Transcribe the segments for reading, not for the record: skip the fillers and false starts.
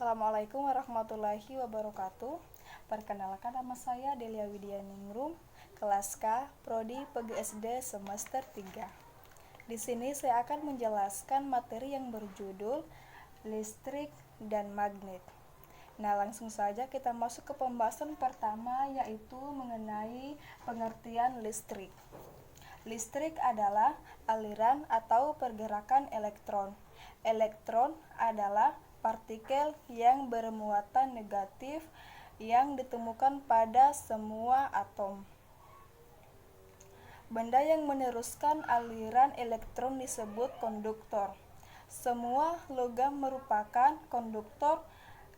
Assalamualaikum warahmatullahi wabarakatuh. Perkenalkan, nama saya Delia Widianingrum, kelas K, Prodi PGSD semester 3. Di sini saya akan menjelaskan materi yang berjudul listrik dan magnet. Nah, langsung saja kita masuk ke pembahasan pertama, yaitu mengenai pengertian listrik. Listrik adalah aliran atau pergerakan elektron. Elektron adalah partikel yang bermuatan negatif yang ditemukan pada semua atom. Benda yang meneruskan aliran elektron disebut konduktor. Semua logam merupakan konduktor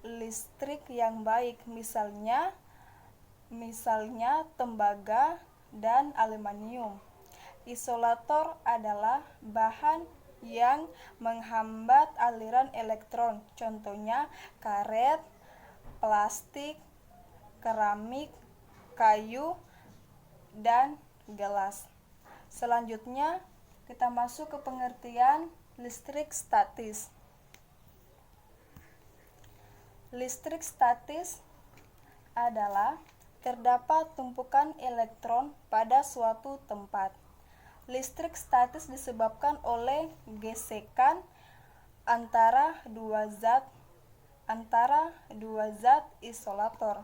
listrik yang baik, misalnya tembaga dan aluminium. Isolator adalah bahan yang menghambat aliran elektron, contohnya karet, plastik, keramik, kayu, dan gelas. Selanjutnya kita masuk ke pengertian listrik statis. Listrik statis adalah terdapat tumpukan elektron pada suatu tempat. Listrik statis disebabkan oleh gesekan antara dua zat isolator.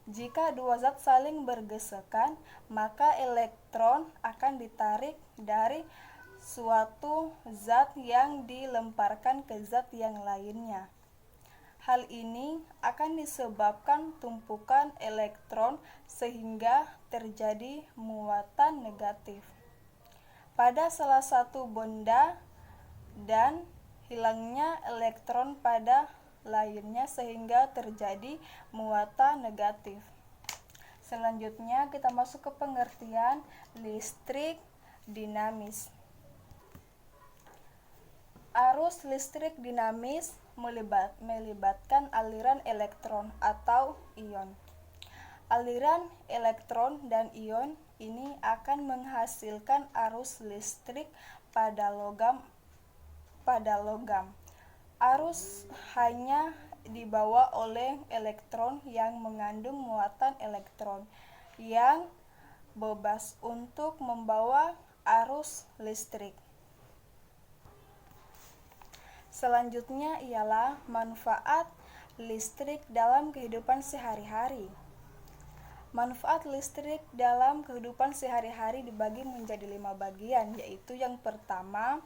Jika dua zat saling bergesekan, maka elektron akan ditarik dari suatu zat yang dilemparkan ke zat yang lainnya. Hal ini akan disebabkan tumpukan elektron sehingga terjadi muatan negatif pada salah satu benda dan hilangnya elektron pada lainnya sehingga terjadi muatan negatif. Selanjutnya kita masuk ke pengertian listrik dinamis. Arus listrik dinamis melibatkan aliran elektron atau ion. Aliran elektron dan ion ini akan menghasilkan arus listrik pada logam. Arus hanya dibawa oleh elektron yang mengandung muatan elektron yang bebas untuk membawa arus listrik. Selanjutnya ialah manfaat listrik dalam kehidupan sehari-hari. Manfaat listrik dalam kehidupan sehari-hari dibagi menjadi 5 bagian, yaitu yang pertama,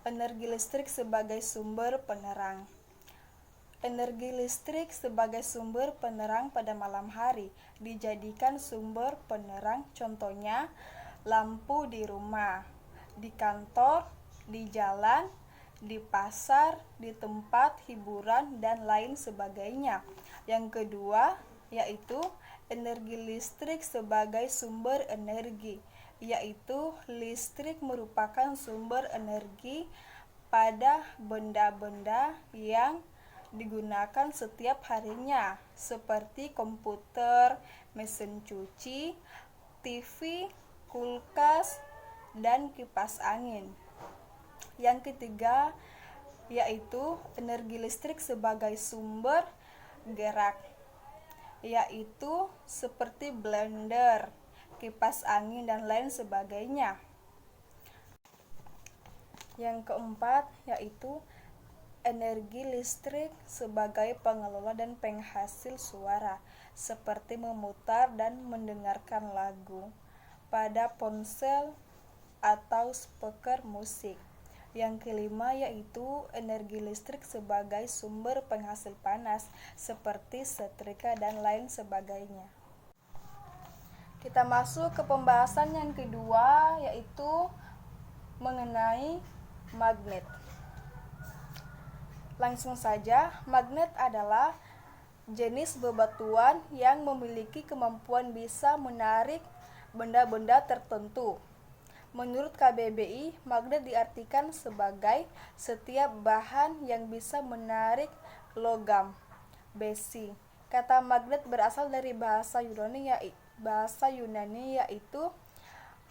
energi listrik sebagai sumber penerang. Energi listrik sebagai sumber penerang pada malam hari dijadikan sumber penerang, contohnya lampu di rumah, di kantor, di jalan, di pasar, di tempat hiburan, dan lain sebagainya. Yang kedua, yaitu energi listrik sebagai sumber energi, yaitu listrik merupakan sumber energi pada benda-benda yang digunakan setiap harinya, seperti komputer, mesin cuci, TV, kulkas, dan kipas angin. Yang ketiga, yaitu energi listrik sebagai sumber gerak, yaitu seperti blender, kipas angin, dan lain sebagainya. Yang keempat, yaitu energi listrik sebagai pengelola dan penghasil suara, seperti memutar dan mendengarkan lagu pada ponsel atau speaker musik. Yang kelima, yaitu energi listrik sebagai sumber penghasil panas, seperti setrika dan lain sebagainya. Kita masuk ke pembahasan yang kedua, yaitu mengenai magnet. Langsung saja, magnet adalah jenis bebatuan yang memiliki kemampuan bisa menarik benda-benda tertentu. Menurut KBBI, magnet diartikan sebagai setiap bahan yang bisa menarik logam, besi. Kata magnet berasal dari bahasa Yunani yaitu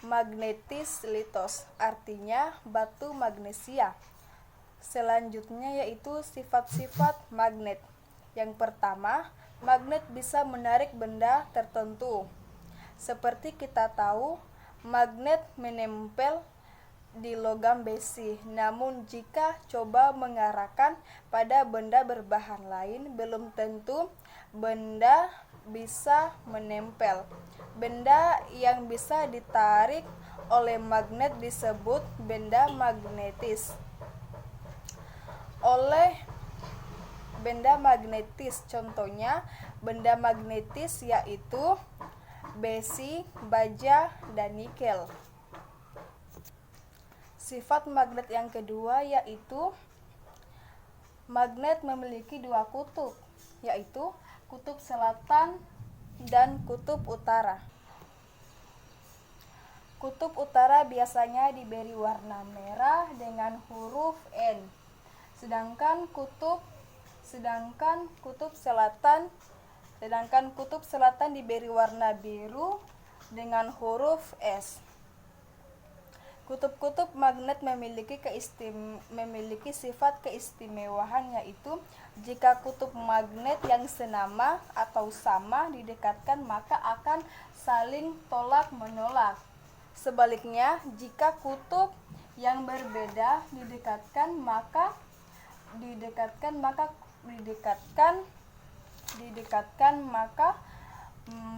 magnetis litos, artinya batu magnesia. Selanjutnya yaitu sifat-sifat magnet. Yang pertama, magnet bisa menarik benda tertentu. Seperti kita tahu, magnet menempel di logam besi. Namun jika coba mengarahkan pada benda berbahan lain, belum tentu benda bisa menempel. Benda yang bisa ditarik oleh magnet disebut benda magnetis. Contohnya benda magnetis yaitu besi, baja, dan nikel. Sifat magnet yang kedua yaitu magnet memiliki dua kutub, yaitu kutub selatan dan kutub utara. Kutub utara biasanya diberi warna merah dengan huruf N, sedangkan kutub selatan diberi warna biru dengan huruf S. Kutub-kutub magnet memiliki sifat keistimewaan, yaitu jika kutub magnet yang senama atau sama didekatkan maka akan saling tolak-menolak. Sebaliknya, jika kutub yang berbeda didekatkan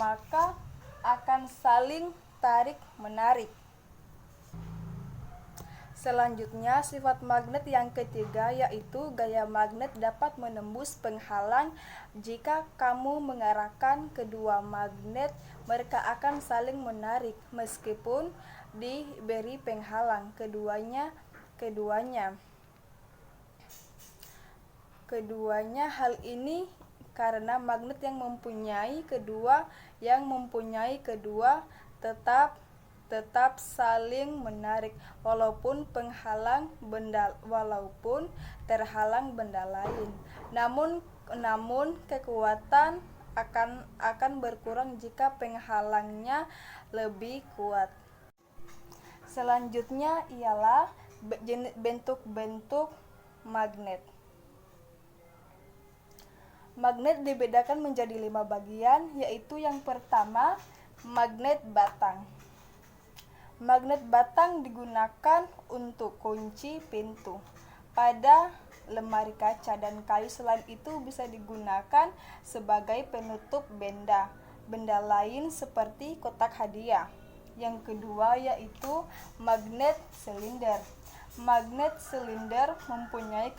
maka akan saling tarik-menarik. Selanjutnya, sifat magnet yang ketiga yaitu gaya magnet dapat menembus penghalang. Jika kamu mengarahkan kedua magnet, mereka akan saling menarik meskipun diberi penghalang keduanya. Hal ini karena magnet yang mempunyai kedua tetap saling menarik walaupun terhalang benda lain. Namun kekuatan akan berkurang jika penghalangnya lebih kuat. Selanjutnya ialah bentuk-bentuk magnet. Magnet dibedakan menjadi 5 bagian, yaitu yang pertama, magnet batang. Magnet batang digunakan untuk kunci pintu, pada lemari kaca dan kayu. Selain itu bisa digunakan sebagai penutup benda lain seperti kotak hadiah. Yang kedua yaitu magnet silinder. Magnet silinder mempunyai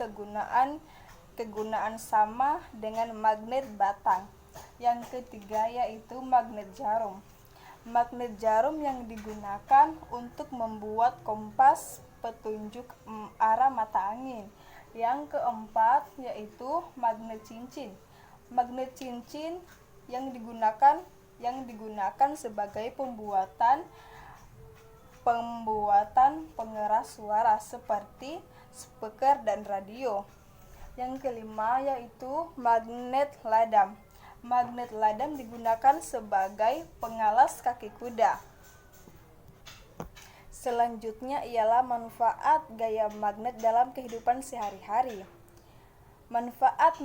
kegunaan sama dengan magnet batang. Yang ketiga yaitu magnet jarum. Magnet jarum yang digunakan untuk membuat kompas petunjuk arah mata angin. Yang keempat yaitu magnet cincin. Magnet cincin yang digunakan sebagai pembuatan pengeras suara seperti speaker dan radio. Yang kelima yaitu magnet ladam. Magnet ladam digunakan sebagai pengalas kaki kuda. Selanjutnya ialah manfaat gaya magnet dalam kehidupan sehari-hari. Manfaat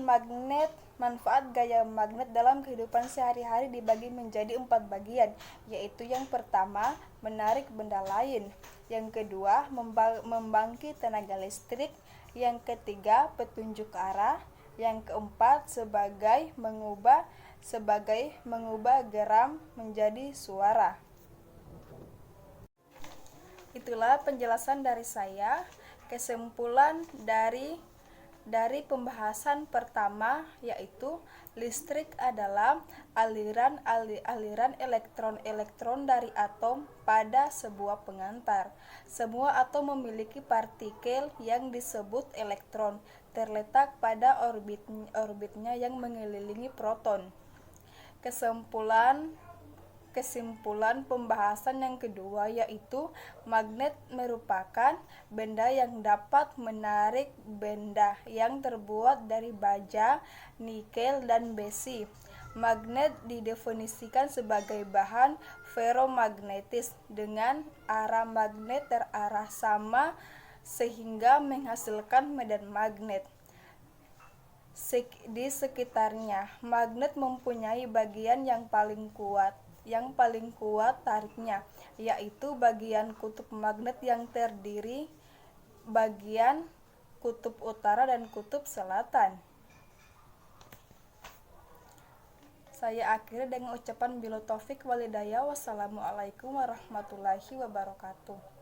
gaya magnet dalam kehidupan sehari-hari dibagi menjadi 4 bagian, yaitu yang pertama, menarik benda lain. Yang kedua, membangkit tenaga listrik. Yang ketiga, petunjuk arah. Yang keempat, sebagai mengubah geram menjadi suara. Itulah penjelasan dari saya. Kesimpulan dari pembahasan pertama yaitu listrik adalah aliran elektron dari atom pada sebuah pengantar. Semua atom memiliki partikel yang disebut elektron terletak pada orbitnya yang mengelilingi proton. Kesimpulan pembahasan yang kedua yaitu magnet merupakan benda yang dapat menarik benda yang terbuat dari baja, nikel, dan besi. Magnet didefinisikan sebagai bahan ferromagnetis dengan arah magnet terarah sama sehingga menghasilkan medan magnet. di sekitarnya. Magnet mempunyai bagian yang paling kuat tariknya, yaitu bagian kutub magnet yang terdiri bagian kutub utara dan kutub selatan. Saya akhiri dengan ucapan billahi taufik walhidayah. Wassalamualaikum warahmatullahi wabarakatuh.